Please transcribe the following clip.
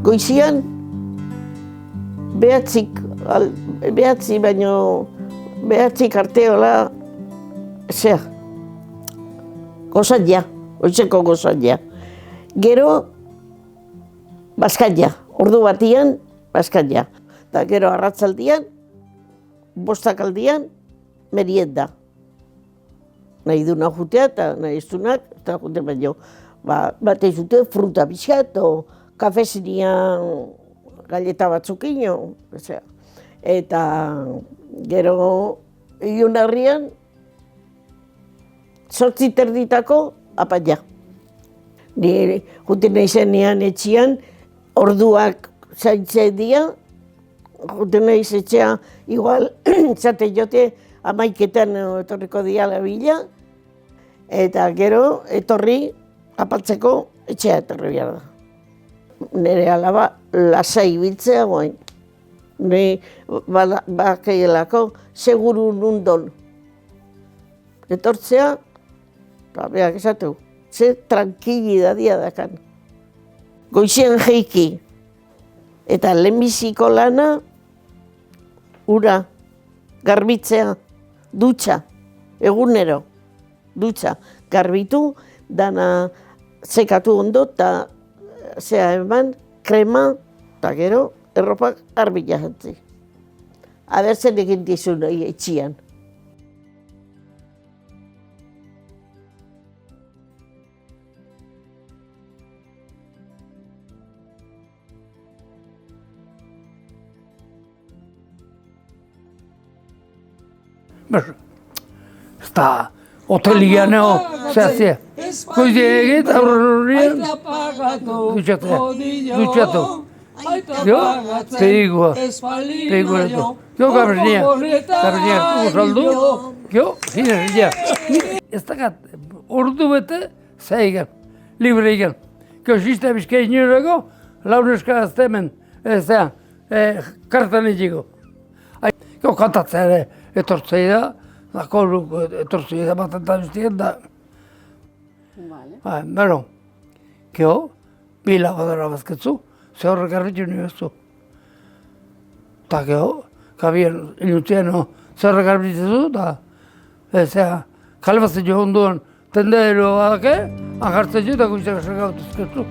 goizian, behatzik arteola, gozatia, goizeko gozatia. Gero, bazkatia, ordu batian, bazkatia. Eta gero arratzaldian, bostakaldian, merienda. Nahi duna jutea eta nahi ez dunak, eta jute baino. Bat ez dute fruta pixkat, o kafezinian galleta batzukin, eta gero ilun harrian, 8:30 apatia. Ni jute nahi zenean etxian, orduak zaintzen dira, jute nahi etxea, igual, zate jote, 11:00 etorriko diala bila, eta gero etorri apaltzeko etxea etorri behar da. Nire alaba lasai biltzea guain. Nire bakaielako seguru nundon. Etortzea, eta behar esatu, ze tranquilidadia dakan. Goizien jeiki, eta lehenbiziko lana, ura, garbitzea, dutxa, egunero, dutxa, garbitu, dana sekatu ondo, eta zea eman, krema, eta gero, erropak arbila jantzi. Abertzen egin dizun etxian. Está hoteliano, se hacía. Pues llegué, aburrían, duchato. Yo te digo esto. Yo cabrera, como saldo, yo, sin ya. Esta ordu bete, zaigan, libre egan. Que osista bizkainerako, launeska aztemen, ezea, kartan egiko. Jo, kantatzea ere, etortzei da, etortzei da bat eta biztien da. Bero, gero, bila badara bazketzu, ze horrek garritu niozu. Eta gero, kabien iluntziano ze horrek garritzu, eta kalbatzen jo onduan tendero badake, agartzen jo eta goizak esagautuzketzu.